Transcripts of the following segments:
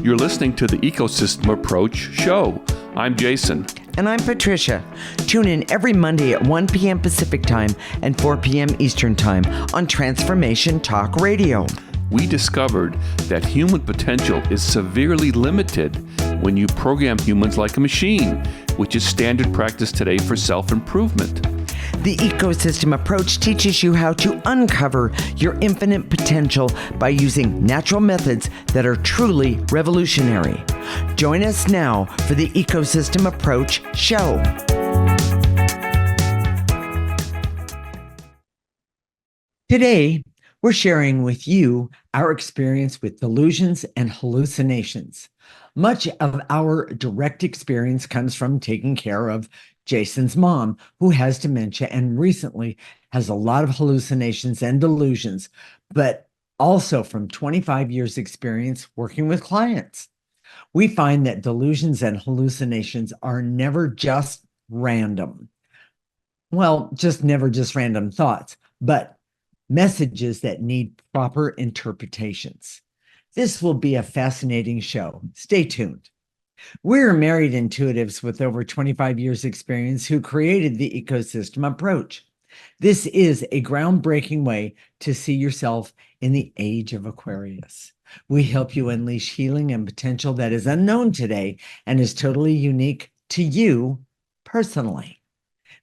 You're listening to the Ecosystem Approach show. I'm Jason. And I'm Patricia. Tune in every Monday at 1 p.m. Pacific Time and 4 p.m. Eastern Time on Transformation Talk Radio. We discovered that human potential is severely limited when you program humans like a machine, which is standard practice today for self-improvement. The Ecosystem Approach teaches you how to uncover your infinite potential by using natural methods that are truly revolutionary. Join us now for the Ecosystem Approach show. Today, we're sharing with you our experience with delusions and hallucinations. Much of our direct experience comes from taking care of Jason's mom, who has dementia and recently has a lot of hallucinations and delusions, but also from 25 years experience working with clients. We find that delusions and hallucinations are never just random. Well, never just random thoughts, but messages that need proper interpretations. This will be a fascinating show. Stay tuned. We're married intuitives with over 25 years experience who created the Ecosystem Approach. This is a groundbreaking way to see yourself in the age of Aquarius. We help you unleash healing and potential that is unknown today and is totally unique to you personally.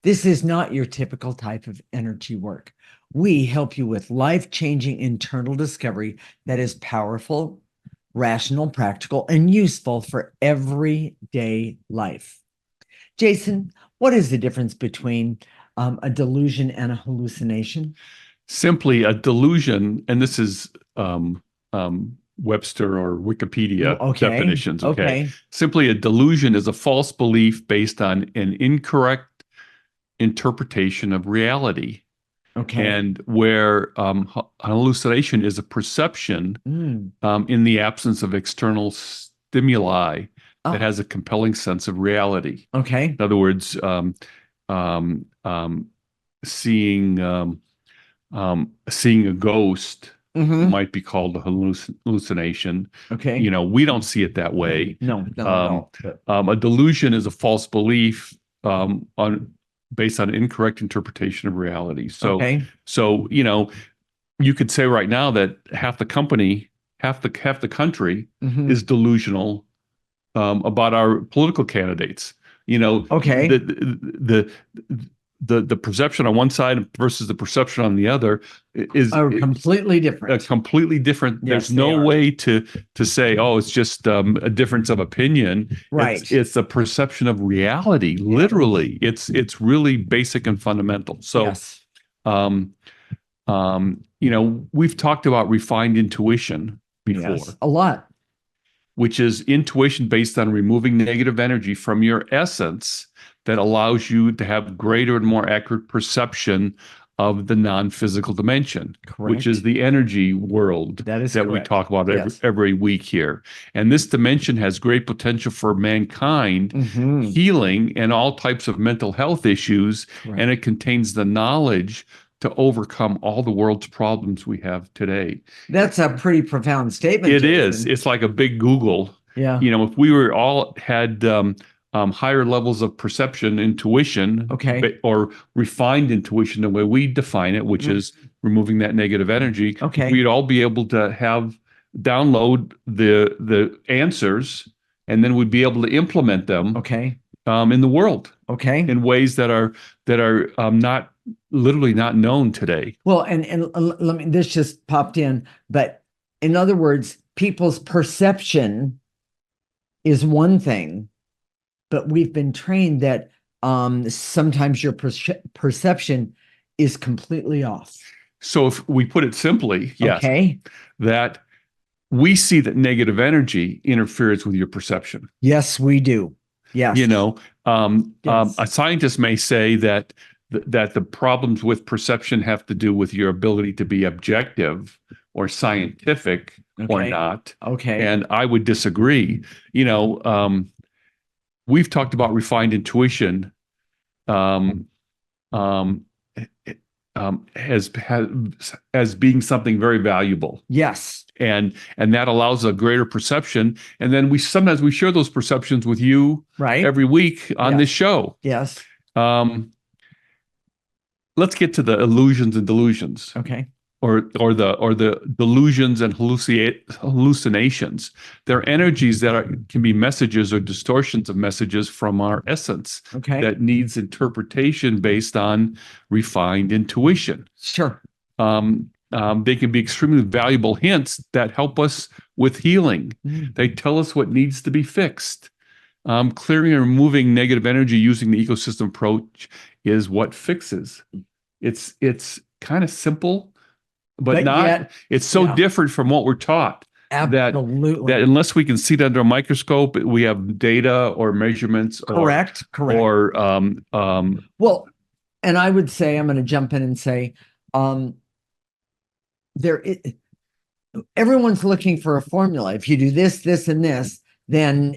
This is not your typical type of energy work. We help you with life-changing internal discovery that is powerful, rational, practical, and useful for everyday life. Jason, what is the difference between a delusion and a hallucination? Simply a delusion, and this is Webster or Wikipedia definitions. Okay. Simply a delusion is a false belief based on an incorrect interpretation of reality. Okay. And where hallucination is a perception in the absence of external stimuli that has a compelling sense of reality. Okay. In other words, seeing a ghost might be called a hallucination. Okay. You know, we don't see it that way. No. A delusion is a false belief based on incorrect interpretation of reality. So you know, you could say right now that half the country is delusional about our political candidates. You know, the perception on one side versus the perception on the other is completely different. Completely different. Yes, there's no way to say, oh, it's just a difference of opinion. Right. It's a perception of reality. Literally, it's really basic and fundamental. So, yes. You know, we've talked about refined intuition before. Yes, a lot. Which is intuition based on removing negative energy from your essence that allows you to have greater and more accurate perception of the non-physical dimension, which is the energy world that we talk about every week here. And this dimension has great potential for mankind, healing, and all types of mental health issues, and it contains the knowledge to overcome all the world's problems we have today. That's a pretty profound statement. It is. It's like a big Google. Yeah. You know, if we were all had higher levels of perception, intuition, or refined intuition, the way we define it, which is removing that negative energy, we'd all be able to download the answers, and then we'd be able to implement them in the world in ways that are not literally not known today. Well, and let me, this just popped in, but in other words, people's perception is one thing, but we've been trained that sometimes your perception is completely off. So if we put it simply, that we see that negative energy interferes with your perception. Yes, we do. Yes. You know, a scientist may say that the problems with perception have to do with your ability to be objective or scientific or not. And I would disagree. You know, we've talked about refined intuition as being something very valuable. Yes. And that allows a greater perception. And then sometimes we share those perceptions with you Right. every week on this show. Yes. Let's get to the illusions and delusions. Okay. Or the delusions and hallucinations. They're energies that can be messages or distortions of messages from our essence that needs interpretation based on refined intuition. Sure. They can be extremely valuable hints that help us with healing. They tell us what needs to be fixed. Clearing and removing negative energy using the ecosystem approach is what fixes. It's kind of simple, but not yet, it's so different from what we're taught. Absolutely. That unless we can see it under a microscope, we have data or measurements. Correct. Or well, and I would say, I'm going to jump in and say, everyone's looking for a formula. If you do this, this, and this, then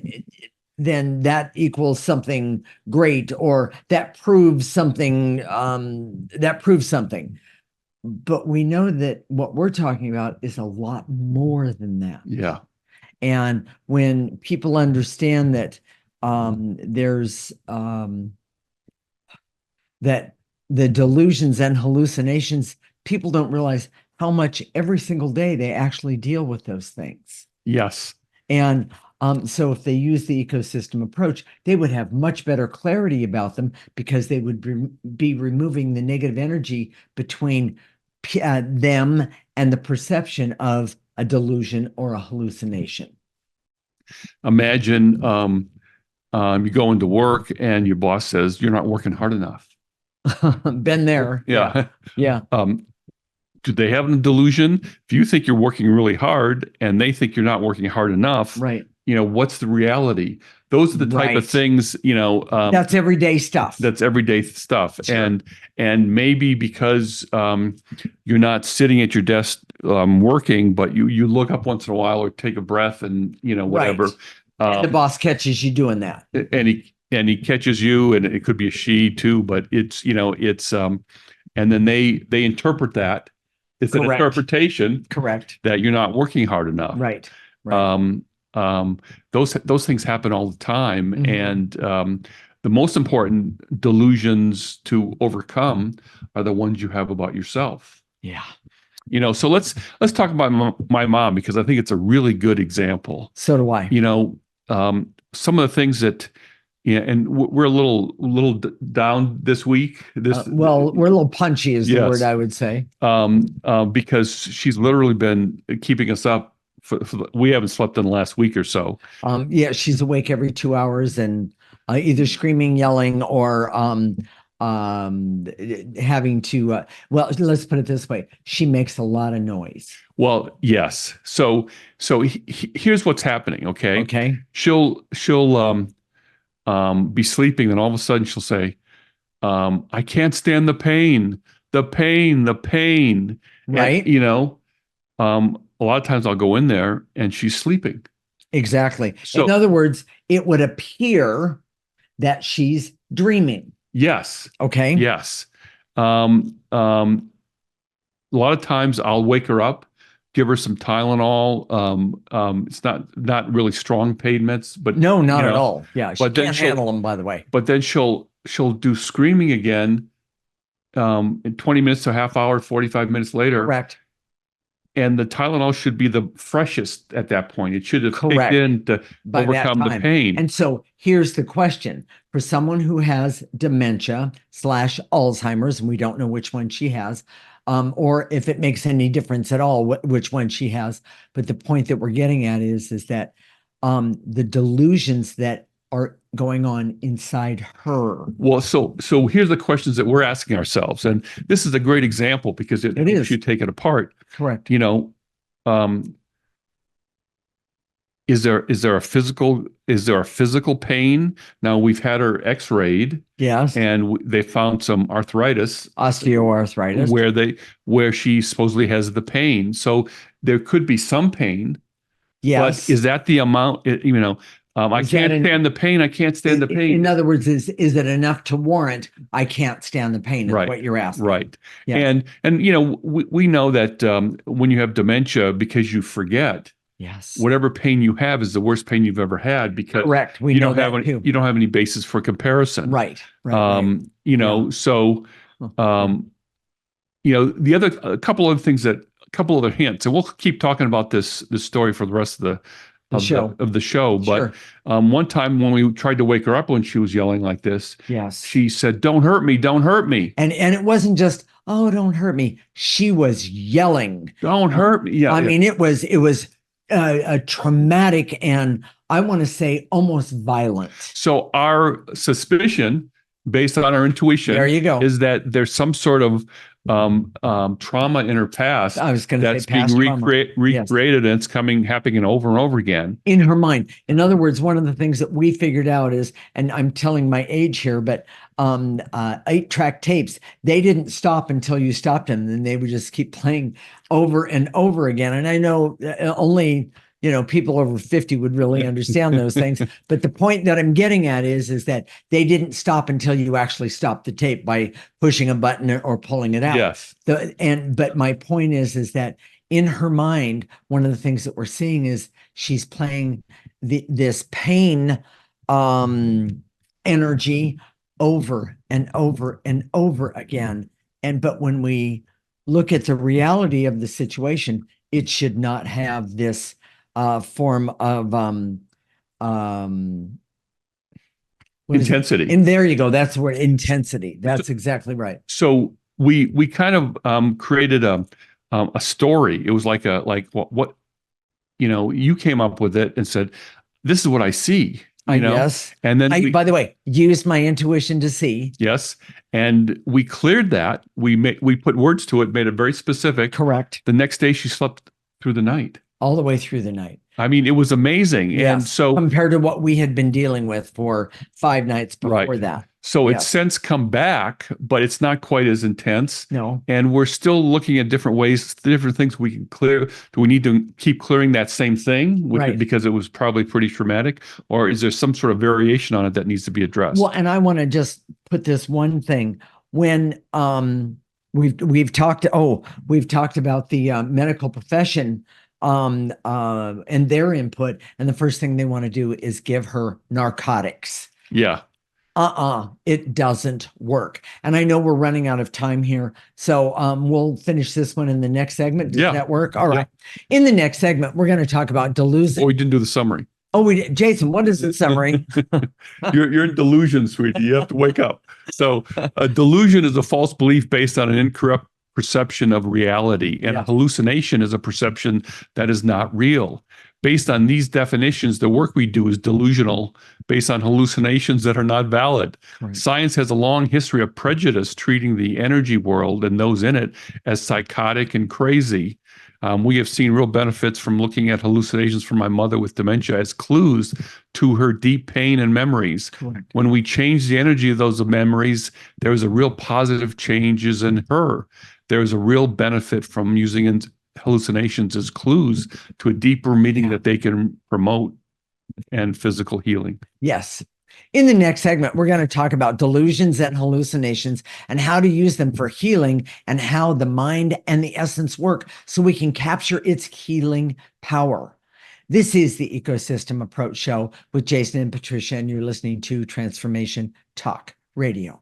that equals something great, or that proves something. But we know that what we're talking about is a lot more than that. Yeah. And when people understand that there's that the delusions and hallucinations, people don't realize how much every single day they actually deal with those things. Yes. And so if they use the ecosystem approach, they would have much better clarity about them, because they would be removing the negative energy between them and the perception of a delusion or a hallucination. Imagine you go into work and your boss says, "You're not working hard enough." Been there. Yeah. Yeah. Do they have a delusion? If you think you're working really hard and they think you're not working hard enough, right? What's the reality? Those are the type of things, that's everyday stuff. That's everyday stuff. Sure. And maybe because you're not sitting at your desk working, but you look up once in a while or take a breath and, whatever. Right. And the boss catches you doing that. And he catches you, and it could be a she too, but it's, and then they interpret that. It's an interpretation. Correct. That you're not working hard enough. Right. Right. Those things happen all the time. Mm-hmm. And the most important delusions to overcome are the ones you have about yourself. Yeah. So let's talk about my mom, because I think it's a really good example. So do I. Some of the things that, and we're a little down this week. Well, we're a little punchy is the word I would say. Because she's literally been keeping us up. We haven't slept in the last week or so. Yeah, she's awake every 2 hours and either screaming, yelling, or having to. Well, let's put it this way: she makes a lot of noise. Well, yes. So here's what's happening. Okay. Okay. She'll be sleeping, and all of a sudden she'll say, "I can't stand the pain, the pain, the pain." Right. And, a lot of times I'll go in there and she's sleeping. Exactly. So, in other words, it would appear that she's dreaming. Yes. Okay. Yes. A lot of times I'll wake her up, give her some Tylenol. It's not really strong pain meds, but no, not at all. Yeah, she can't handle them, by the way. But then she'll do screaming again in 20 minutes to a half hour, 45 minutes later. Correct. And the Tylenol should be the freshest at that point. It should have kicked in to overcome the pain. And so here's the question. For someone who has dementia / Alzheimer's, and we don't know which one she has, or if it makes any difference at all, which one she has. But the point that we're getting at is that the delusions that are going on inside her. Well, so here's the questions that we're asking ourselves, and this is a great example because it helps you take it apart. Correct. Is there a physical pain? Now, we've had her X-rayed. Yes. And they found some osteoarthritis where she supposedly has the pain. So there could be some pain. Yes. But is that the amount? I can't stand the pain. I can't stand the pain. In other words, is it enough to warrant I can't stand the pain? Is Right. what you're asking. Right. Yes. And we know that when you have dementia, because you forget, Yes. whatever pain you have is the worst pain you've ever had, because correct. We know that too. you don't have any basis for comparison. Right. Right. So a couple other things, a couple other hints, and we'll keep talking about this story for the rest of the show. But Sure. one time when we tried to wake her up when she was yelling like this, Yes. she said, "Don't hurt me, don't hurt me." And it wasn't just, oh, don't hurt me. She was yelling, "Don't hurt me." Yeah. I mean, it was a traumatic, and I want to say almost violent. So our suspicion, based on our intuition, there you go, is that there's some sort of trauma in her past. I was going to that's say past being recreated, yes. and it's happening over and over again in her mind. In other words, one of the things that we figured out is, and I'm telling my age here, but 8-track tapes, they didn't stop until you stopped them, and they would just keep playing over and over again. And I know only people over 50 would really understand those things. But the point that I'm getting at is that they didn't stop until you actually stopped the tape by pushing a button or pulling it out. Yes. But my point is that in her mind, one of the things that we're seeing is she's playing this pain energy over and over and over again. But when we look at the reality of the situation, it should not have this form of intensity. And there you go. That's where intensity. That's exactly right. So we kind of created a story. It was like what you came up with it and said, "This is what I see." Yes. And then by the way, used my intuition to see. Yes. And we cleared that. We put words to it, made it very specific. Correct. The next day she slept through the night. All the way through the night. I mean, it was amazing. Yes. And so compared to what we had been dealing with for 5 nights before that. So it's since come back, but it's not quite as intense. No. And we're still looking at different ways, different things we can clear. Do we need to keep clearing that same thing with it because it was probably pretty traumatic? Or is there some sort of variation on it that needs to be addressed? Well, and I want to just put this one thing. When we've talked about the medical profession and their input, and the first thing they want to do is give her narcotics. Yeah. It doesn't work. And I know we're running out of time here, so we'll finish this one in the next segment. Does that work? All right. In the next segment, we're going to talk about delusions. Oh, we didn't do the summary. Oh, we did. Jason, what is the summary? You're in delusion, sweetie. You have to wake up. So a delusion is a false belief based on an incorrect perception of reality, and a hallucination is a perception that is not real. Based on these definitions, the work we do is delusional, based on hallucinations that are not valid. Right. Science has a long history of prejudice, treating the energy world and those in it as psychotic and crazy. We have seen real benefits from looking at hallucinations from my mother with dementia as clues to her deep pain and memories. Correct. When we change the energy of those memories, there was a real positive changes in her. There is a real benefit from using hallucinations as clues to a deeper meaning that they can promote and physical healing. Yes. In the next segment, we're going to talk about delusions and hallucinations and how to use them for healing, and how the mind and the essence work so we can capture its healing power. This is the Ecosystem Approach Show with Jason and Patricia, and you're listening to Transformation Talk Radio.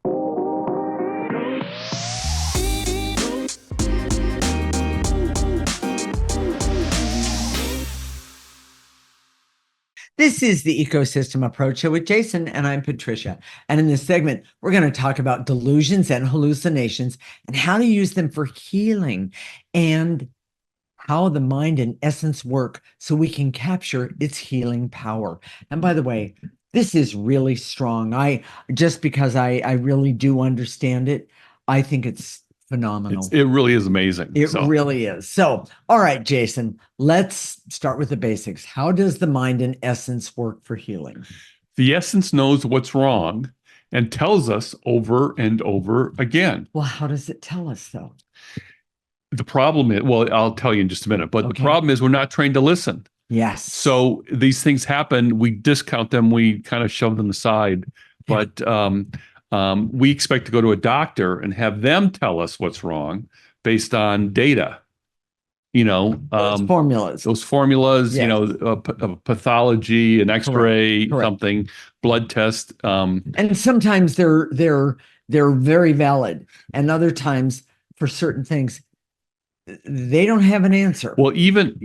This is the Ecosystem Approach Show with Jason, and I'm Patricia. And in this segment, we're going to talk about delusions and hallucinations and how to use them for healing, and how the mind and essence work so we can capture its healing power. And by the way, this is really strong. Just because I really do understand it, I think it's phenomenal. It really is amazing. It really is. So, all right, Jason, let's start with the basics. How does the mind and essence work for healing? The essence knows what's wrong and tells us over and over again. Well, how does it tell us, though? The problem is, well, I'll tell you in just a minute, but the problem is we're not trained to listen. Yes. So these things happen. We discount them. We kind of shove them aside. Yeah. But we expect to go to a doctor and have them tell us what's wrong based on data. Those formulas. Those formulas, Yes. a pathology, an X-ray, Correct. something, blood test. And sometimes they're very valid, and other times for certain things they don't have an answer. Well, even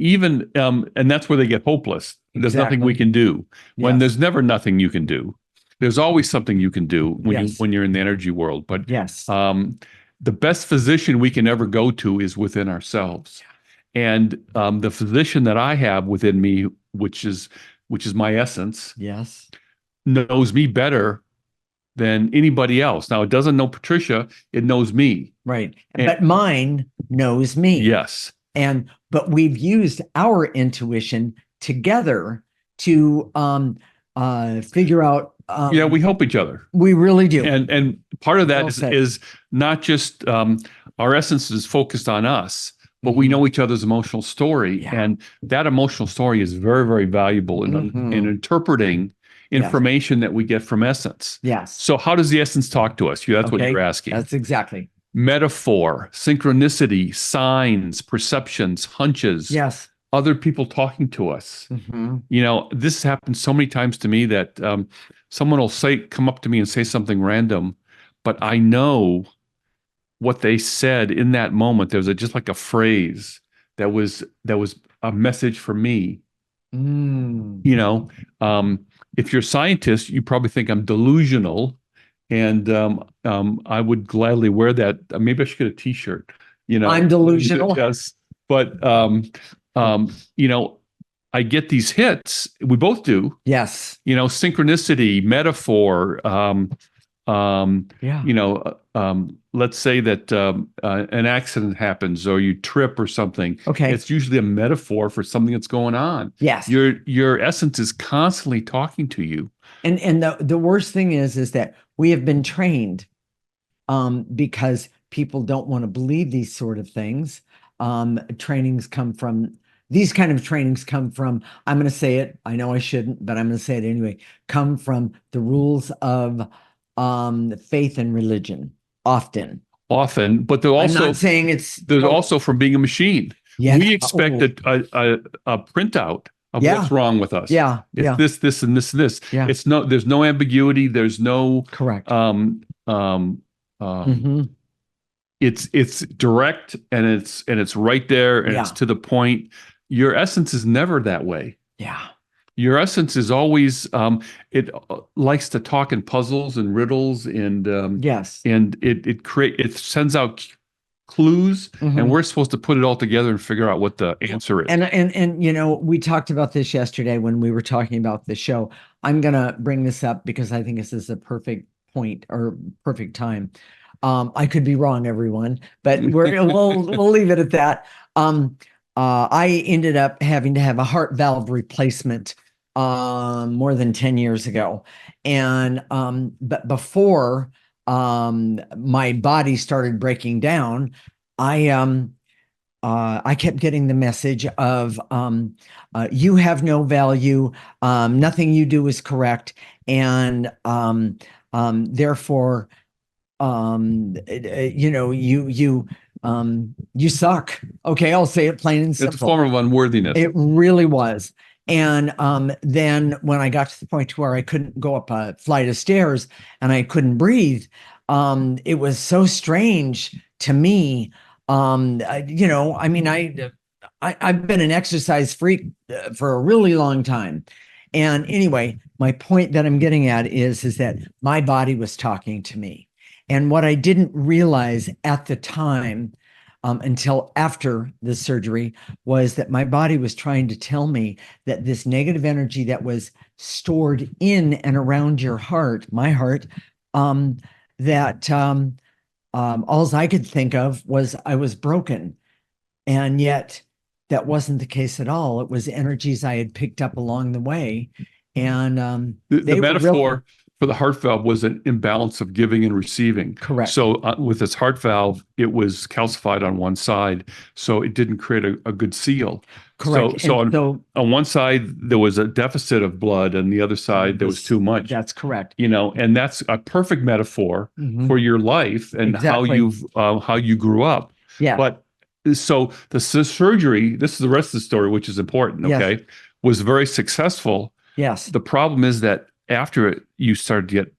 and that's where they get hopeless. There's nothing we Exactly. can do. When Yes. there's never nothing you can do. There's always something you can do when Yes. you're in the energy world. But Yes. the best physician we can ever go to is within ourselves. And the physician that I have within me, which is my essence, Yes. knows me better than anybody else. Now, it doesn't know Patricia, it knows me. Right. And But mine knows me. yes. But we've used our intuition together to figure out. Yeah, we help each other. We really do. And part of that Well said. is not just our essence is focused on us, but we know each other's emotional story. Yeah. And that emotional story is very, very valuable in interpreting information that we get from essence. Yes. So how does the essence talk to us? That's what you're asking. That's exactly. Metaphor, synchronicity, signs, perceptions, hunches. Yes. Other people talking to us. This happens so many times to me that someone will come up to me and say something random, but I know what they said in that moment. There was just like a phrase that was a message for me. If you're a scientist, you probably think I'm delusional, and I would gladly wear that. Maybe I should get a T-shirt. I'm delusional. Yes, but I get these hits. We both do. Yes. Synchronicity, metaphor. Yeah. Let's say that an accident happens or you trip or something. Okay. It's usually a metaphor for something that's going on. Yes. Your essence is constantly talking to you. And the worst thing is that we have been trained because people don't want to believe these sort of things. These kind of trainings come from, I'm going to say it, I know I shouldn't, but I'm going to say it anyway, come from the rules of faith and religion, often. But they're also, I'm not saying there's also from being a machine. Yeah. We expect a printout of what's wrong with us. Yeah. It's this, and this, and this. Yeah. There's no ambiguity. There's no correct. It's direct, and it's right there, and it's to the point. Your essence is never that way. Yeah. Your essence is always it likes to talk in puzzles and riddles, and yes, and it sends out clues, and we're supposed to put it all together and figure out what the answer is. And we talked about this yesterday when we were talking about the show. I'm gonna bring this up because I think this is a perfect point or perfect time. I could be wrong, everyone, but we'll leave it at that. I ended up having to have a heart valve replacement more than 10 years ago. And but before my body started breaking down, I kept getting the message of you have no value, nothing you do is correct, and therefore you suck. Okay, I'll say it plain and simple. It's a form of unworthiness. It really was. And then when I got to the point where I couldn't go up a flight of stairs and I couldn't breathe, it was so strange to me. I've been an exercise freak for a really long time. And anyway, my point that I'm getting at is that my body was talking to me. And what I didn't realize at the time, until after the surgery, was that my body was trying to tell me that this negative energy that was stored in and around your heart, my heart, all I could think of was I was broken. And yet that wasn't the case at all. It was energies I had picked up along the way. And the metaphor for the heart valve was an imbalance of giving and receiving. Correct. So with this heart valve, it was calcified on one side, so it didn't create a good seal. Correct. So on one side there was a deficit of blood, and the other side there was too much. That's correct. And that's a perfect metaphor for your life and Exactly. how you grew up. Yeah. But so the surgery, this is the rest of the story, which is important. Yes. Okay, was very successful. Yes. The problem is that after it, you started to get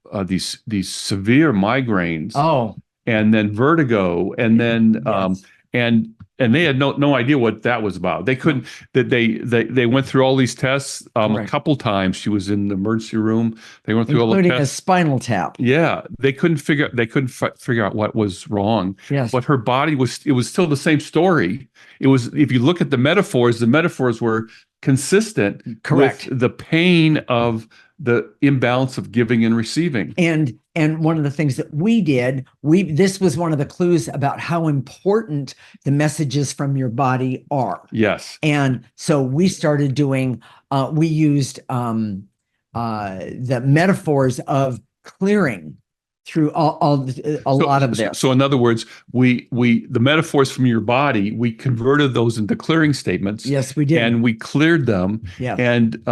these severe migraines. Oh. And then vertigo, and then Yes. and they had no idea what that was about. They couldn't. That they went through all these tests a couple times. She was in the emergency room. They went through including all the tests. a spinal tap. Yeah, they couldn't figure out what was wrong. Yes. But her body was still the same story. It was, if you look at the metaphors were consistent. Correct. With the pain of the imbalance of giving and receiving. And one of the things that we did, this was one of the clues about how important the messages from your body are. Yes. And so we started doing, we used the metaphors of clearing through a lot of this. So in other words, we the metaphors from your body, we converted those into clearing statements. Yes, we did. And we cleared them. Yeah. And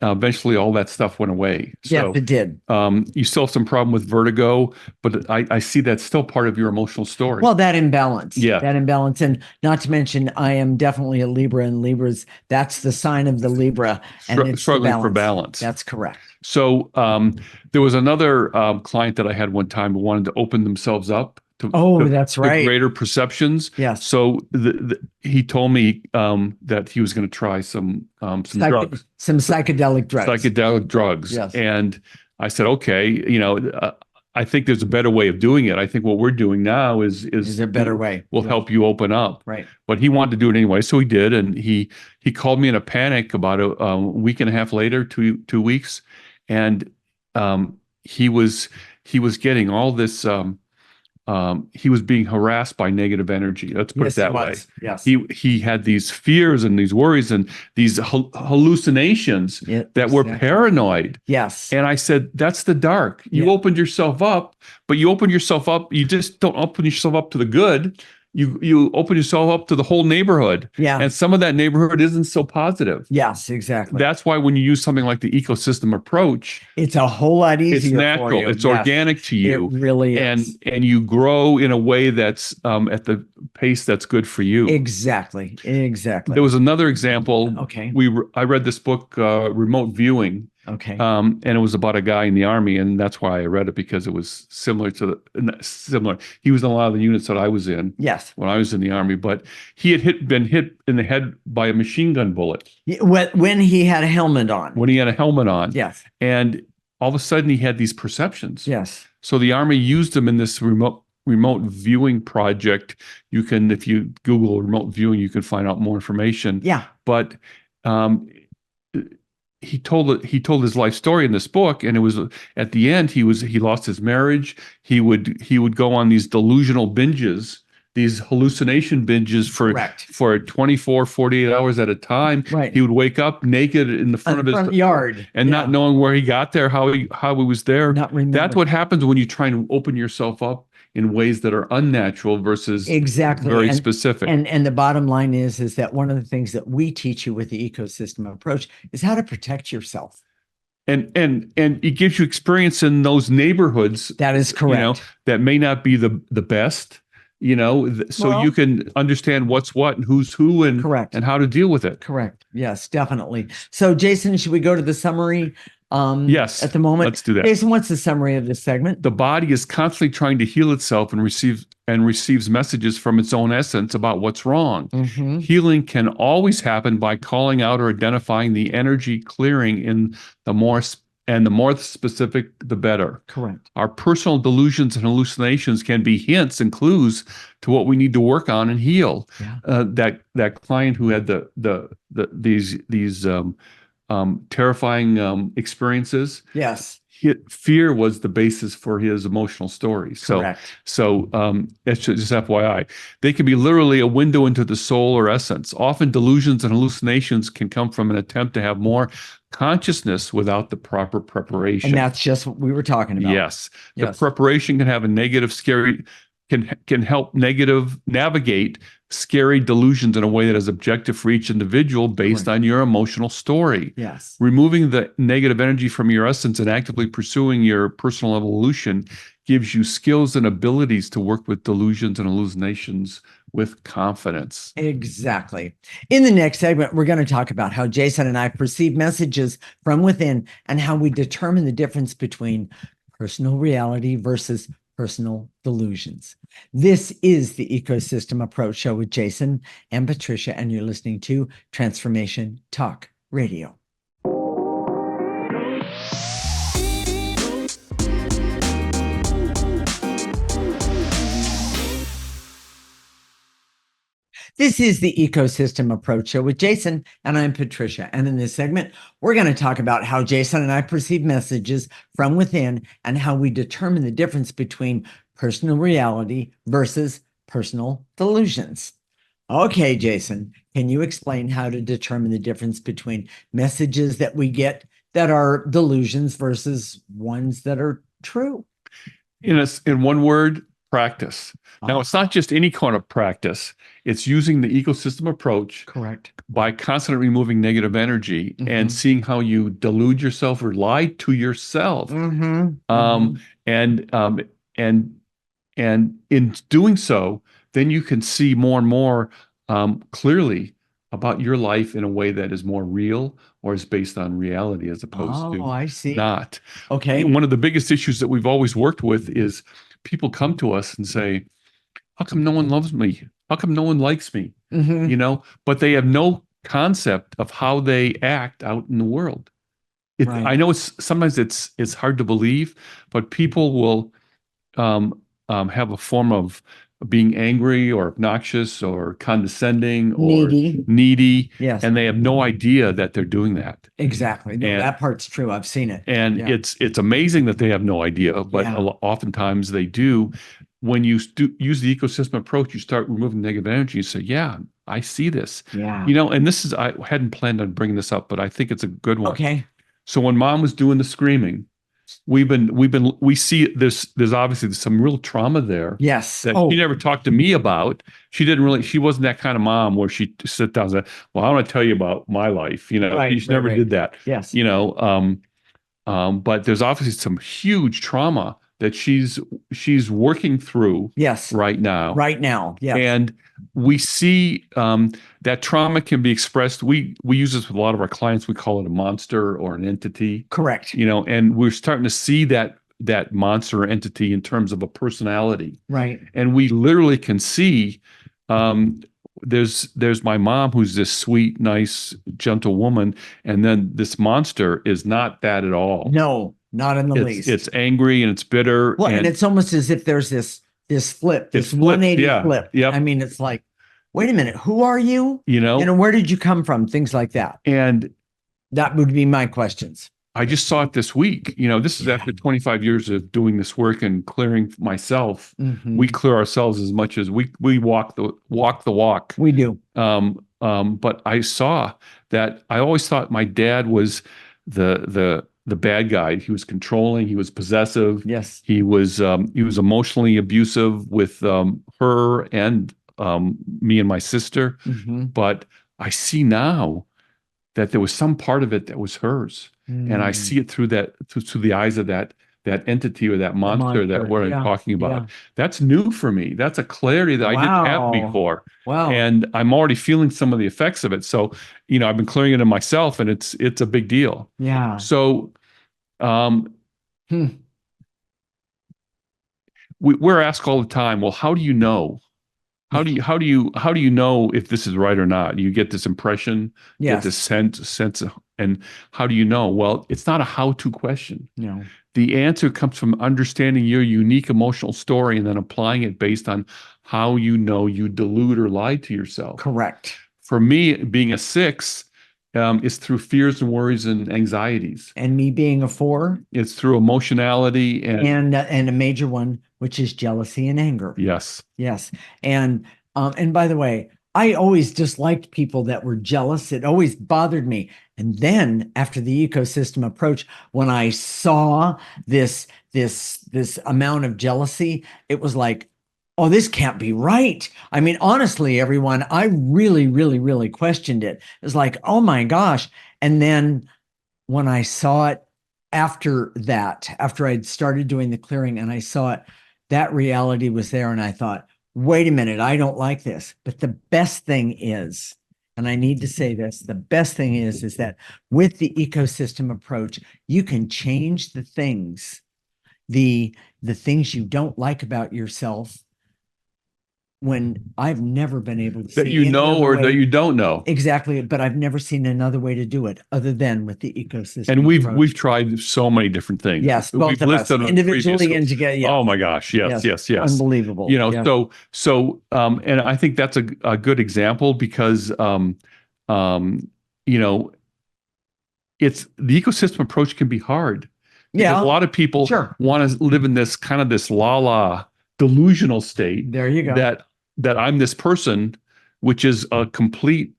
eventually all that stuff went away. Yes, it did. You still have some problem with vertigo, but I see that's still part of your emotional story. Well, that imbalance. Yeah. That imbalance. And not to mention, I am definitely a Libra, and Libras, that's the sign of the Libra. And it's struggling for balance. That's correct. So there was another client that I had one time who wanted to open themselves up to, that's right. greater perceptions. Yes. So he told me that he was going to try some drugs. Some psychedelic drugs. Psychedelic drugs. Yes. And I said, okay, I think there's a better way of doing it. I think what we're doing now is a better way. Will help you open up. Right. But he wanted to do it anyway, so he did, and he called me in a panic about a week and a half later, 2 weeks, and he was getting all this. He was being harassed by negative energy. Let's put it that way. Yes. He had these fears and these worries and these hallucinations that were paranoid. Yes. And I said, that's the dark. You opened yourself up, but you open yourself up. You just don't open yourself up to the good. You open yourself up to the whole neighborhood. Yeah. And some of that neighborhood isn't so positive. Yes, exactly. That's why when you use something like the ecosystem approach, it's a whole lot easier. It's natural. For you. It's organic to you. It really is. And you grow in a way that's at the pace that's good for you. Exactly. There was another example. Okay. I read this book, Remote Viewing. Okay. And it was about a guy in the Army, and that's why I read it, because it was similar. He was in a lot of the units that I was in. Yes. When I was in the Army, but he had been hit in the head by a machine gun bullet. When he had a helmet on. When he had a helmet on. Yes. And all of a sudden he had these perceptions. Yes. So the Army used him in this remote viewing project. You can, if you Google remote viewing, you can find out more information. Yeah. But he told his life story in this book, and it was at the end he lost his marriage. He would go on these delusional binges, these hallucination binges for 24, 48 hours at a time. Right. He would wake up naked in the front of his yard and not knowing where he got there, how he was there. Not remember. That's what happens when you try to open yourself up in ways that are unnatural versus very specific. And the bottom line is that one of the things that we teach you with the ecosystem approach is how to protect yourself. And it gives you experience in those neighborhoods. That is correct. That may not be the best, so you can understand what's what and who's who and correct. And how to deal with it. Correct. Yes, definitely. So Jason, should we go to the summary? Yes, at the moment. Let's do that. Jason, what's the summary of this segment? The body is constantly trying to heal itself and receives messages from its own essence about what's wrong. Mm-hmm. Healing can always happen by calling out or identifying the energy clearing in the more specific, the better. Correct. Our personal delusions and hallucinations can be hints and clues to what we need to work on and heal. Yeah. That client who had these terrifying experiences. Yes. fear was the basis for his emotional story. Correct. It's just FYI. They can be literally a window into the soul or essence. Often delusions and hallucinations can come from an attempt to have more consciousness without the proper preparation. And that's just what we were talking about. Yes. The preparation can have a negative, scary, can help navigate scary delusions in a way that is objective for each individual based on your emotional story. Yes. Removing the negative energy from your essence and actively pursuing your personal evolution gives you skills and abilities to work with delusions and hallucinations with confidence. Exactly. In the next segment, we're going to talk about how Jason and I perceive messages from within and how we determine the difference between personal reality versus personal delusions. This is the Ecosystem Approach Show with Jason and Patricia, and you're listening to Transformation Talk Radio. This is the Ecosystem Approach Show with Jason, and I'm Patricia. And in this segment, we're going to talk about how Jason and I perceive messages from within and how we determine the difference between personal reality versus personal delusions. Okay, Jason, can you explain how to determine the difference between messages that we get that are delusions versus ones that are true? In one word, practice. Now, it's not just any kind of practice. It's using the ecosystem approach. Correct. By constantly removing negative energy and seeing how you delude yourself or lie to yourself. And in doing so, then you can see more and more clearly about your life in a way that is more real or is based on reality as opposed to I see. not. Okay. One of the biggest issues that we've always worked with is people come to us and say, how come no one loves me? How come no one likes me? You know, but they have no concept of how they act out in the world. Right. I know sometimes it's hard to believe, but people will have a form of being angry or obnoxious or condescending or needy, Yes. and they have no idea that they're doing that. Exactly. No, that part's true. I've seen it. And it's amazing that they have no idea, but oftentimes they do. When you use the ecosystem approach, you start removing negative energy. You say, yeah, I see this. Yeah. You know, and this is, I hadn't planned on bringing this up, but I think it's a good one. Okay. So when mom was doing the screaming, we see there's obviously some real trauma there. Yes. That she never talked to me about. She wasn't that kind of mom where she sit down and say, well, I want to tell you about my life. You know, she never did that. Yes. You know, but there's obviously some huge trauma that she's working through right now. Right now. Yeah. And we see that trauma can be expressed. We use this with a lot of our clients. We call it a monster or an entity. Correct. You know, and we're starting to see that monster or entity in terms of a personality. Right. And we literally can see there's my mom who's this sweet, nice, gentle woman, and then this monster is not that at all. No, not in the least. It's angry and it's bitter. Well, and it's almost as if there's this flip, this 180 flip. Yep. I mean, it's like, wait a minute, who are you? You know, and where did you come from? Things like that. And that would be my questions. I just saw it this week. You know, this is after 25 years of doing this work and clearing myself. We clear ourselves as much as we walk the walk. We do. But I saw that. I always thought my dad was the bad guy. He was controlling. He was possessive. Yes. He was emotionally abusive with her and me and my sister. But I see now that there was some part of it that was hers. And I see it through the eyes of that entity or that monster that we're talking about. That's new for me. That's a clarity that I didn't have before. Wow. And I'm already feeling some of the effects of it. So, you know, I've been clearing it in myself, and it's a big deal. Yeah. So we're asked all the time, well, how do you know? How do you know if this is right or not? You get this impression, get this sense of, and how do you know? Well, it's not a how-to question. No. The answer comes from understanding your unique emotional story and then applying it based on how you know you delude or lie to yourself. Correct. For me, being a 6, It's through fears and worries and anxieties. And me being a 4. It's through emotionality And a major one, which is jealousy and anger. yes. Yes. And by the way, I always disliked people that were jealous. It always bothered me. And then after the ecosystem approach, when I saw this amount of jealousy, it was like, oh, this can't be right. I mean, honestly, everyone, I really, really, really questioned it. It was like, oh my gosh. And then when I saw it after that, after I'd started doing the clearing and I saw it, that reality was there. And I thought, wait a minute, I don't like this. But the best thing is, and I need to say this, the best thing is that with the ecosystem approach, you can change the things, the things you don't like about yourself, when I've never been able to That see you any know other or way. that you don't know. Exactly, but I've never seen another way to do it other than with the ecosystem And approach. we've tried so many different things. Yes, both We've of us, listed on individually previous- and together. Yeah. Oh my gosh, yes, yes, yes. Unbelievable. You know, Yeah. and I think that's a good example because you know, it's the ecosystem approach can be hard. Because Yeah, a lot of people sure. want to live in this kind of this la delusional state There you go. that I'm this person, which is a complete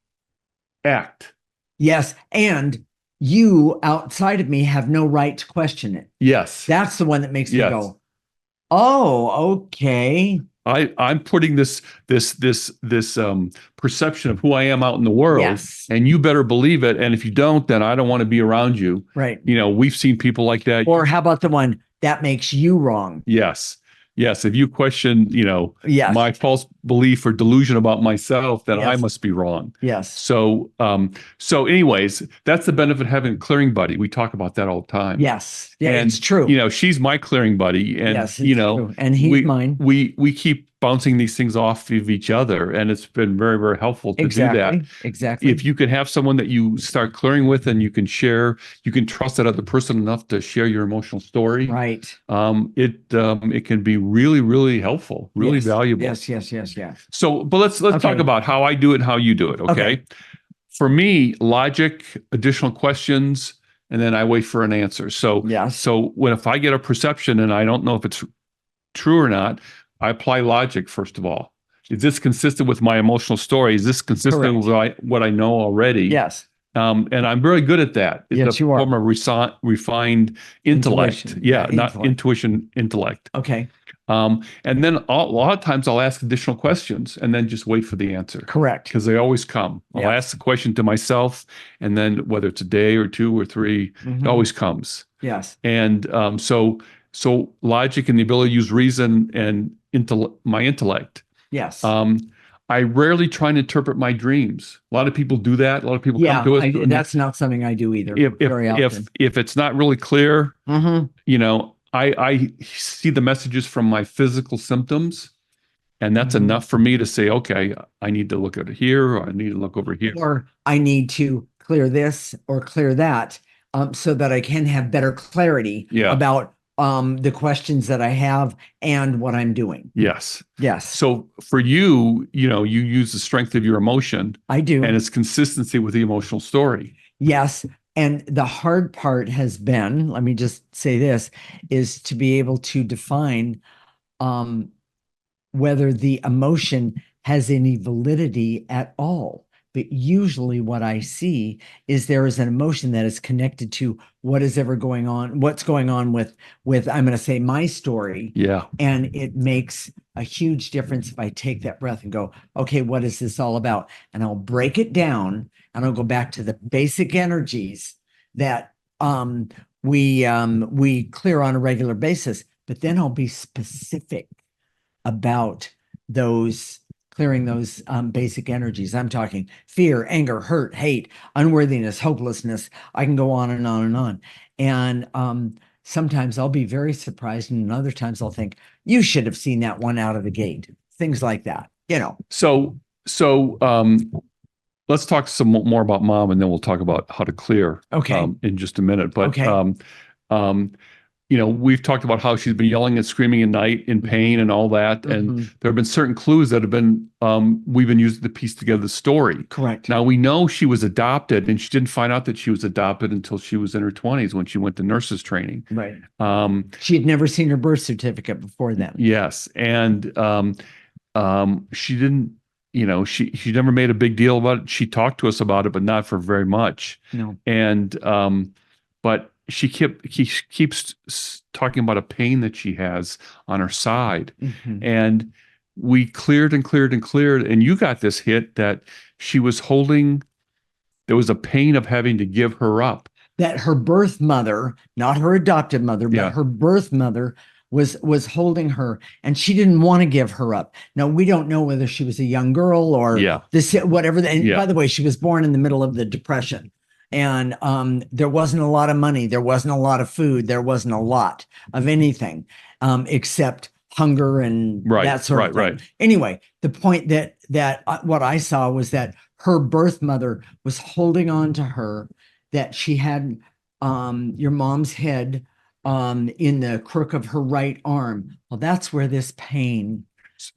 act. Yes, and you outside of me have no right to question it. Yes. That's the one that makes me Yes. go, oh, okay. I'm putting this perception of who I am out in the world, Yes. and you better believe it. And if you don't, then I don't want to be around you. Right. You know, we've seen people like that. Or how about the one that makes you wrong? Yes. Yes. If you question, Yes. my false belief or delusion about myself, then I Yes. must be wrong. Yes. So anyways, that's the benefit of having a clearing buddy. We talk about that all the time. Yes. Yeah, And, it's true. She's my clearing buddy. And, yes, it's true. And he's mine. We keep bouncing these things off of each other. And it's been very, very helpful to do that. Exactly. If you can have someone that you start clearing with and you can trust that other person enough to share your emotional story. Right. It can be really, really helpful, really valuable. Yes. So, but let's talk about how I do it and how you do it. Okay. For me, logic, additional questions, and then I wait for an answer. So, if I get a perception and I don't know if it's true or not, I apply logic first of all. Is this consistent with my emotional story? Is this consistent with what I know already? Yes. And I'm very good at that. Yes, you are. Form of refined intellect. Not intuition, intellect. Okay. And then a lot of times I'll ask additional questions and then just wait for the answer. Correct. Because they always come. I'll ask the question to myself, and then whether it's a day or 2 or 3, it always comes. Yes. And so logic and the ability to use reason and my intellect. Yes. I rarely try and interpret my dreams. A lot of people do that. A lot of people come to us. That's not something I do either. If it's not really clear, I see the messages from my physical symptoms, and that's enough for me to say, okay, I need to look at it here, or I need to look over here. Or I need to clear this or clear that, so that I can have better clarity about the questions that I have and what I'm doing. Yes. Yes. So for you, you use the strength of your emotion. I do. And it's consistency with the emotional story. Yes. And the hard part has been, let me just say this, is to be able to define whether the emotion has any validity at all. But usually what I see is there is an emotion that is connected to what is ever going on, what's going on with I'm going to say my story. Yeah. And it makes a huge difference if I take that breath and go, okay, what is this all about? And I'll break it down and I'll go back to the basic energies that we clear on a regular basis. But then I'll be specific about clearing those basic energies. I'm talking fear, anger, hurt, hate, unworthiness, hopelessness. I can go on and on and on. And sometimes I'll be very surprised, and other times I'll think, you should have seen that one out of the gate. Things like that, So let's talk some more about mom, and then we'll talk about how to clear in just a minute. But we've talked about how she's been yelling and screaming at night in pain and all that. And there have been certain clues that have been, we've been using to piece together the story. Correct. Now we know she was adopted, and she didn't find out that she was adopted until she was in her 20s when she went to nurses training. Right. She had never seen her birth certificate before then. Yes. And she didn't, she never made a big deal about it. She talked to us about it, but not for very much. No. And, but she keeps talking about a pain that she has on her side. And we cleared and cleared and cleared. And you got this hit that she was holding, there was a pain of having to give her up. That her birth mother, not her adopted mother, but her birth mother was holding her, and she didn't want to give her up. Now, we don't know whether she was a young girl or this, whatever. And by the way, she was born in the middle of the Depression. And there wasn't a lot of money. There wasn't a lot of food. There wasn't a lot of anything except hunger and that sort of thing. Anyway, the point that what I saw was that her birth mother was holding on to her, that she had your mom's head in the crook of her right arm. Well, that's where this pain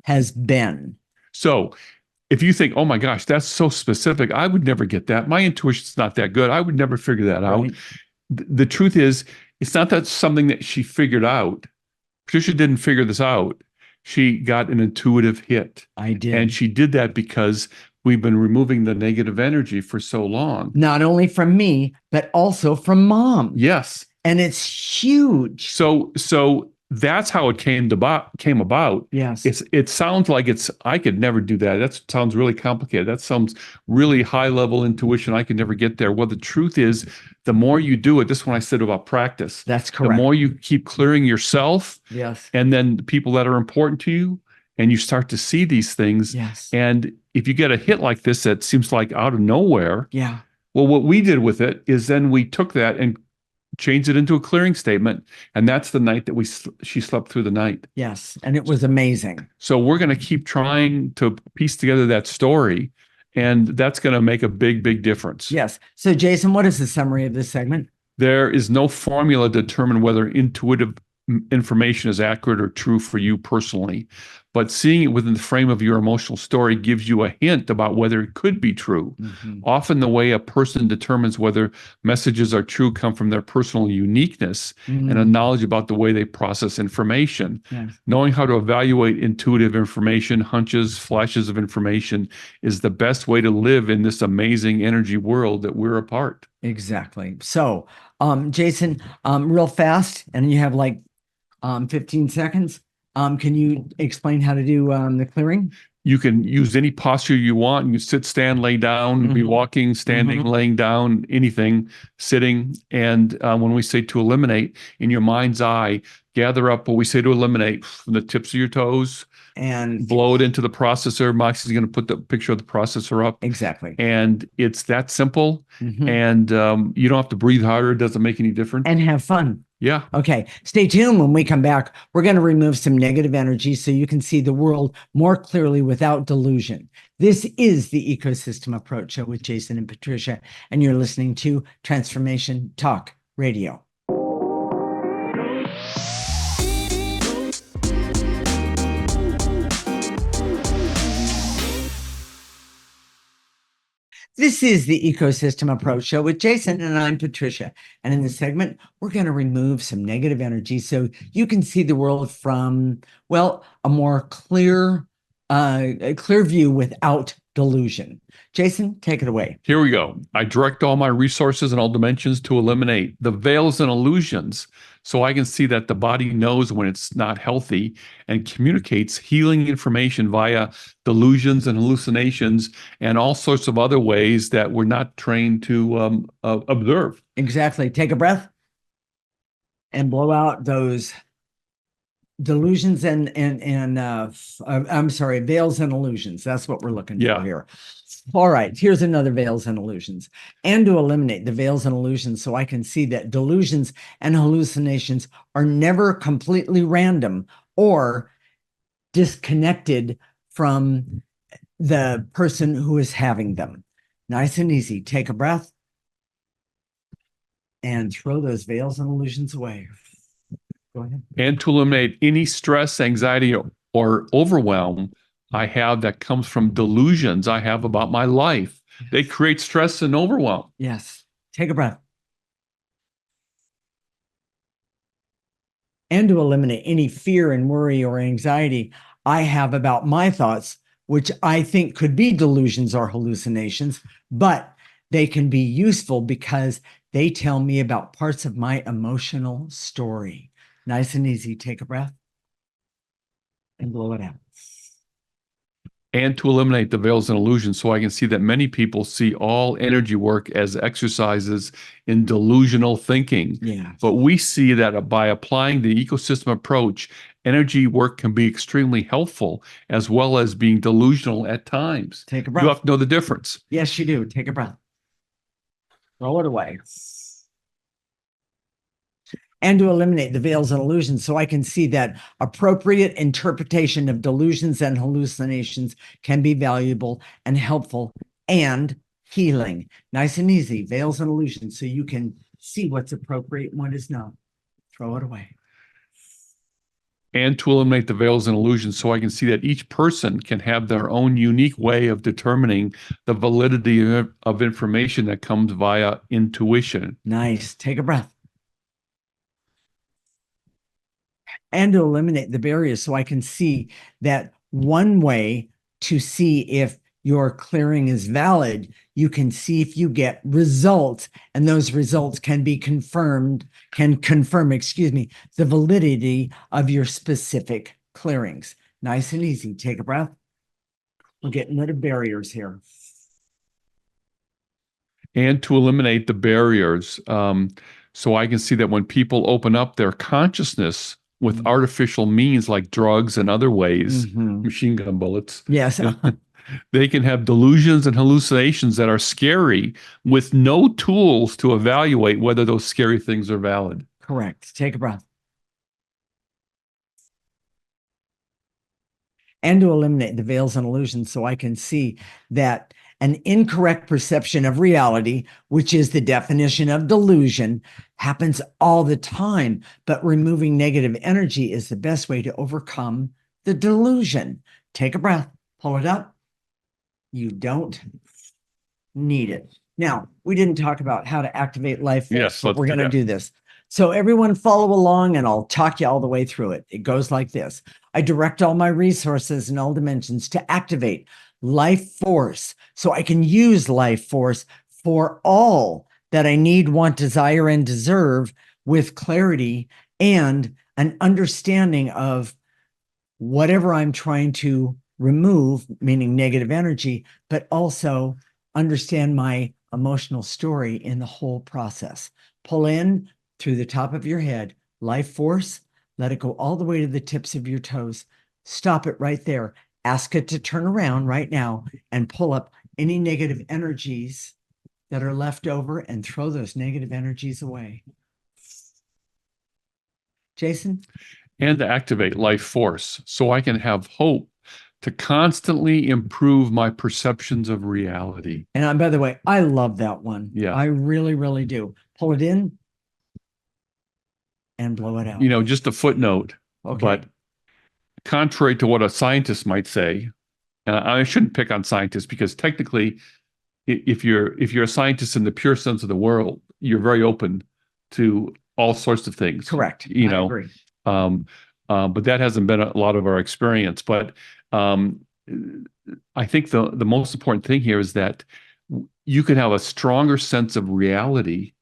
has been. So if you think, oh my gosh, that's so specific, I would never get that. My intuition's not that good. I would never figure that out. The truth is, it's not that something that she figured out. Patricia didn't figure this out. She got an intuitive hit. I did. And she did that because we've been removing the negative energy for so long. Not only from me, but also from Mom. Yes. And it's huge. So that's how it came about. Yes. It sounds like I could never do that. That sounds really complicated. That sounds really high level intuition. I could never get there. Well, the truth is, the more you do it, this is when I said about practice. That's correct. The more you keep clearing yourself. Yes. And then the people that are important to you, and you start to see these things. Yes. And if you get a hit like this, that seems like out of nowhere. Yeah. Well, what we did with it is then we took that and changed it into a clearing statement. And that's the night that she slept through the night. Yes. And it was amazing. So we're going to keep trying to piece together that story. And that's going to make a big, big difference. Yes. So Jason, what is the summary of this segment? There is no formula to determine whether intuitive information is accurate or true for you personally, but seeing it within the frame of your emotional story gives you a hint about whether it could be true. Often the way a person determines whether messages are true come from their personal uniqueness and a knowledge about the way they process information. Knowing how to evaluate intuitive information, hunches, flashes of information is the best way to live in this amazing energy world that we're a part. Exactly. So, Jason, real fast, and you have like 15 seconds. Can you explain how to do the clearing? You can use any posture you want. You sit, stand, lay down, be walking, standing, laying down, anything, sitting. And when we say to eliminate, in your mind's eye, gather up what we say to eliminate from the tips of your toes and blow it into the processor. Moxie's going to put the picture of the processor up. Exactly. And it's that simple. And you don't have to breathe harder. It doesn't make any difference. And have fun. Yeah. Okay. Stay tuned. When we come back, we're going to remove some negative energy so you can see the world more clearly without delusion. This is the Ecosystem Approach Show with Jason and Patricia, and you're listening to Transformation Talk Radio. This is the Ecosystem Approach Show with Jason, and I'm Patricia. And in this segment, we're going to remove some negative energy so you can see the world from, well, a more clear view without delusion. Jason, take it away. Here we go. I direct all my resources in all dimensions to eliminate the veils and illusions so I can see that the body knows when it's not healthy and communicates healing information via delusions and hallucinations and all sorts of other ways that we're not trained to observe. Exactly. Take a breath and blow out those delusions and I'm sorry, veils and illusions. That's what we're looking for here. All right, here's another veils and illusions. And to eliminate the veils and illusions so I can see that delusions and hallucinations are never completely random or disconnected from the person who is having them. Nice and easy. Take a breath and throw those veils and illusions away. Go ahead. And to eliminate any stress, anxiety, or overwhelm I have that comes from delusions I have about my life. They create stress and overwhelm. Yes. Take a breath. And to eliminate any fear and worry or anxiety I have about my thoughts, which I think could be delusions or hallucinations, but they can be useful because they tell me about parts of my emotional story. Nice and easy. Take a breath and blow it out. And to eliminate the veils and illusions so I can see that many people see all energy work as exercises in delusional thinking. Yeah. But we see that by applying the ecosystem approach, energy work can be extremely helpful as well as being delusional at times. Take a You breath. have to know the difference. Yes, you do. Take a breath. Throw it away. And to eliminate the veils and illusions so I can see that appropriate interpretation of delusions and hallucinations can be valuable and helpful and healing. Nice and easy, veils and illusions, so you can see what's appropriate and what is not. Throw it away. And to eliminate the veils and illusions so I can see that each person can have their own unique way of determining the validity of information that comes via intuition. Nice. Take a breath. And to eliminate the barriers so I can see that one way to see if your clearing is valid, you can see if you get results, and those results can confirm, the validity of your specific clearings. Nice and easy. Take a breath. We're getting rid of barriers here. And to eliminate the barriers so I can see that when people open up their consciousness with artificial means like drugs and other ways, machine gun bullets. Yes. They can have delusions and hallucinations that are scary with no tools to evaluate whether those scary things are valid. Correct. Take a breath. And to eliminate the veils and illusions so I can see that an incorrect perception of reality, which is the definition of delusion, happens all the time, but removing negative energy is the best way to overcome the delusion. Take a breath, pull it up. You don't need it. Now, we didn't talk about how to activate life force, Yes, but we're let's going to do do this. So everyone follow along and I'll talk you all the way through it. It goes like this. I direct all my resources in all dimensions to activate life force so I can use life force for all that I need, want, desire, and deserve with clarity and an understanding of whatever I'm trying to remove, meaning negative energy, but also understand my emotional story in the whole process. Pull in through the top of your head, life force, let it go all the way to the tips of your toes. Stop it right there. Ask it to turn around right now and pull up any negative energies that are left over and throw those negative energies away. Jason? And to activate life force so I can have hope to constantly improve my perceptions of reality. And by the way, I love that one. Yeah. I really, really do. Pull it in and blow it out. You know, just a footnote, Okay. but contrary to what a scientist might say, and I shouldn't pick on scientists because technically, if you're a scientist in the pure sense of the world, you're very open to all sorts of things. Correct. You I know, agree. But that hasn't been a lot of our experience. But I think the most important thing here is that you can have a stronger sense of reality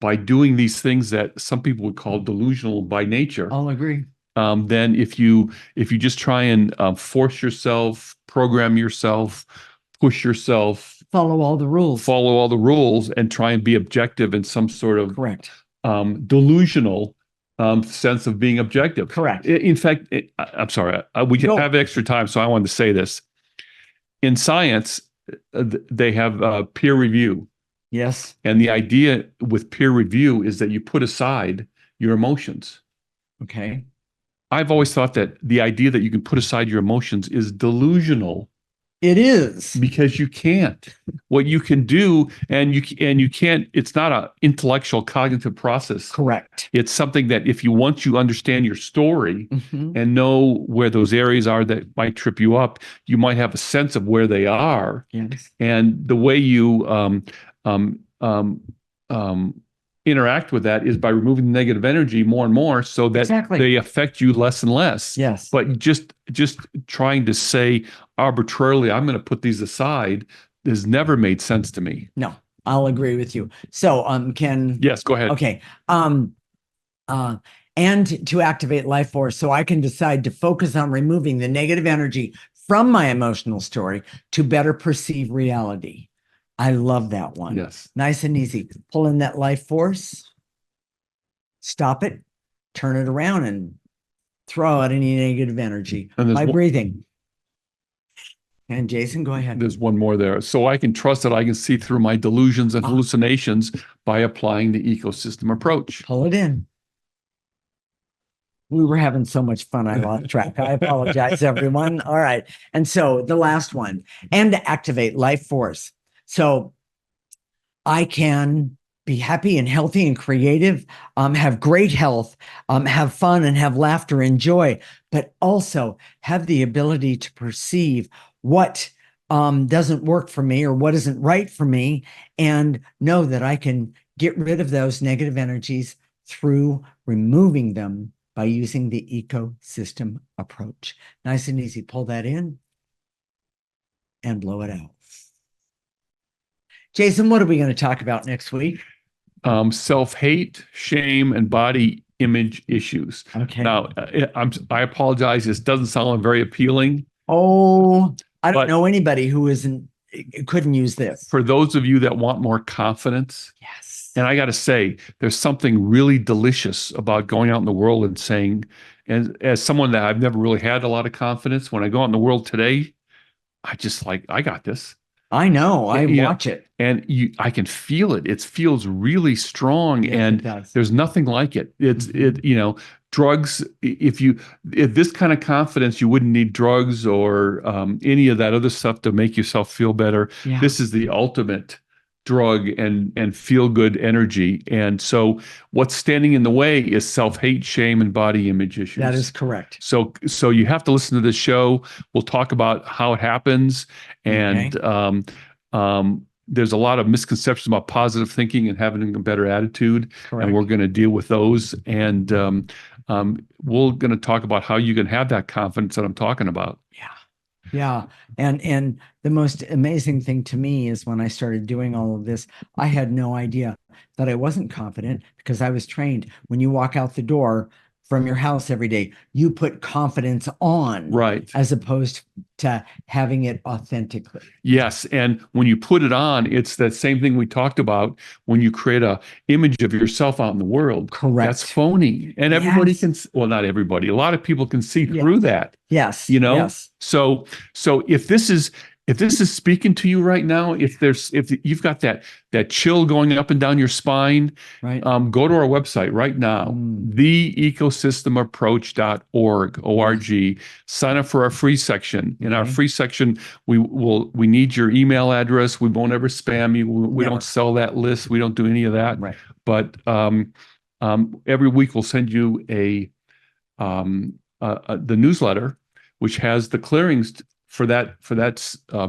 by doing these things that some people would call delusional by nature. I'll agree. Than if you just try and force yourself, program yourself, push yourself, follow all the rules, and try and be objective in some sort of correct delusional sense of being objective. Correct. In fact, I'm sorry, we have extra time, so I wanted to say this. In science, they have peer review. Yes. And the idea with peer review is that you put aside your emotions. Okay. I've always thought that the idea that you can put aside your emotions is delusional It is. because you can't. What you can do, and you can't, it's not an intellectual cognitive process. Correct. It's something that if you once you understand your story Mhm. and know where those areas are that might trip you up, you might have a sense of where they are. Yes. And the way you um, um, um, interact with that is by removing the negative energy more and more so that Exactly. they affect you less and less. Yes. But just trying to say arbitrarily, I'm going to put these aside, has never made sense to me. No, I'll agree with you. So, Yes, go ahead. okay. And to activate life force, so I can decide to focus on removing the negative energy from my emotional story to better perceive reality. I love that one. Yes. Nice and easy. Pull in that life force, stop it, turn it around, and throw out any negative energy And by breathing. And Jason, go ahead. There's one more there. So I can trust that I can see through my delusions and hallucinations by applying the ecosystem approach. Pull it in. We were having so much fun. I lost track. I apologize, everyone. All right. And so the last one, and to activate life force. So I can be happy and healthy and creative, have great health, have fun and have laughter and joy, but also have the ability to perceive what doesn't work for me or what isn't right for me, and know that I can get rid of those negative energies through removing them by using the ecosystem approach. Nice and easy. Pull that in and blow it out. Jason, what are we going to talk about next week? Self-hate, shame, and body image issues. Okay. Now, I apologize. This doesn't sound very appealing. Oh, I don't know anybody who couldn't use this. For those of you that want more confidence, yes. And I got to say, there's something really delicious about going out in the world and saying, and as someone that I've never really had a lot of confidence, when I go out in the world today, I got this. I know. I watch it. And I can feel it. It feels really strong, yes, and there's nothing like it. It's drugs. If this kind of confidence, you wouldn't need drugs or any of that other stuff to make yourself feel better. Yeah. This is the ultimate drug and feel good energy. And so what's standing in the way is self-hate, shame, and body image issues. That is correct. So you have to listen to this show. We'll talk about how it happens, and there's a lot of misconceptions about positive thinking and having a better attitude. Correct. And we're going to deal with those. And we're going to talk about how you can have that confidence that I'm talking about. Yeah. Yeah. And the most amazing thing to me is when I started doing all of this, I had no idea that I wasn't confident, because I was trained. When you walk out the door from your house every day, you put confidence on, right, as opposed to having it authentically. Yes. And when you put it on, it's that same thing we talked about when you create a image of yourself out in the world. Correct. That's phony. And everybody can, well, not everybody, a lot of people can see through that. Yes. Yes. So if this is speaking to you right now, if you've got that chill going up and down your spine, right, go to our website right now, theecosystemapproach.org, sign up for our free section. In our free section, we need your email address. We won't ever spam you. We don't sell that list. We don't do any of that. Right. But every week we'll send you the newsletter, which has the clearings for that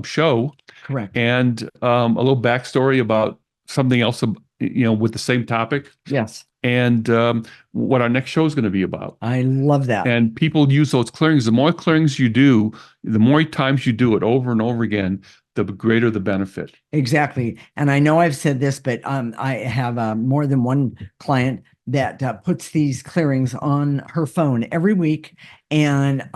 show. Correct. And a little backstory about something else, with the same topic. Yes. And what our next show is going to be about. I love that. And people use those clearings. The more clearings you do, the more times you do it over and over again, the greater the benefit. Exactly. And I know I've said this, but I have more than one client that puts these clearings on her phone every week, and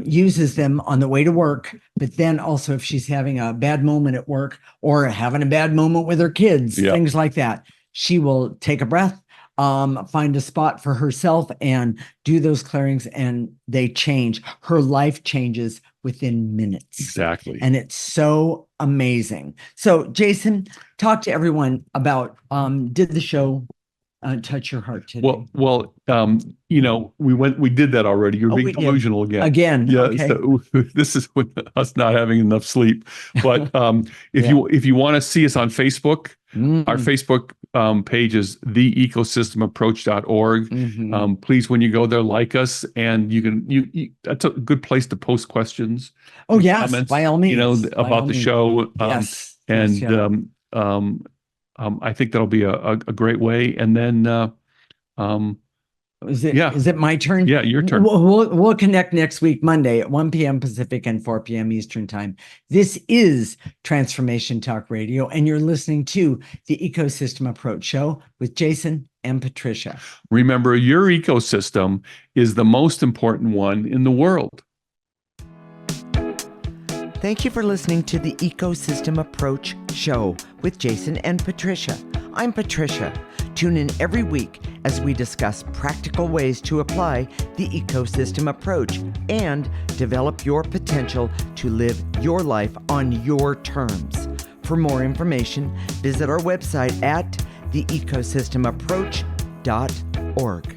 uses them on the way to work. But then also, if she's having a bad moment at work or having a bad moment with her kids, things like that, she will take a breath, find a spot for herself and do those clearings, and they change. Her life changes within minutes. Exactly. And it's so amazing. So Jason, talk to everyone about, did the show touch your heart today? We did that already. You're being We did. delusional again. Again, Yeah. okay. So this is with us not having enough sleep. But if Yeah. you want to see us on Facebook, our Mm. Facebook page is theecosystemapproach.org. Mhm. Please, when you go there, like us, and that's a good place to post questions, Oh, yes, comments, by all means. By about all the means. show. Yes. And Yeah. I think that'll be a great way. And then, Is it yeah, is it my turn? yeah, your turn. We'll connect next week, Monday at 1 p.m. Pacific and 4 p.m. Eastern Time. This is Transformation Talk Radio, and you're listening to the Ecosystem Approach Show with Jason and Patricia. Remember, your ecosystem is the most important one in the world. Thank you for listening to the Ecosystem Approach Show with Jason and Patricia. I'm Patricia. Tune in every week as we discuss practical ways to apply the ecosystem approach and develop your potential to live your life on your terms. For more information, visit our website at theecosystemapproach.org.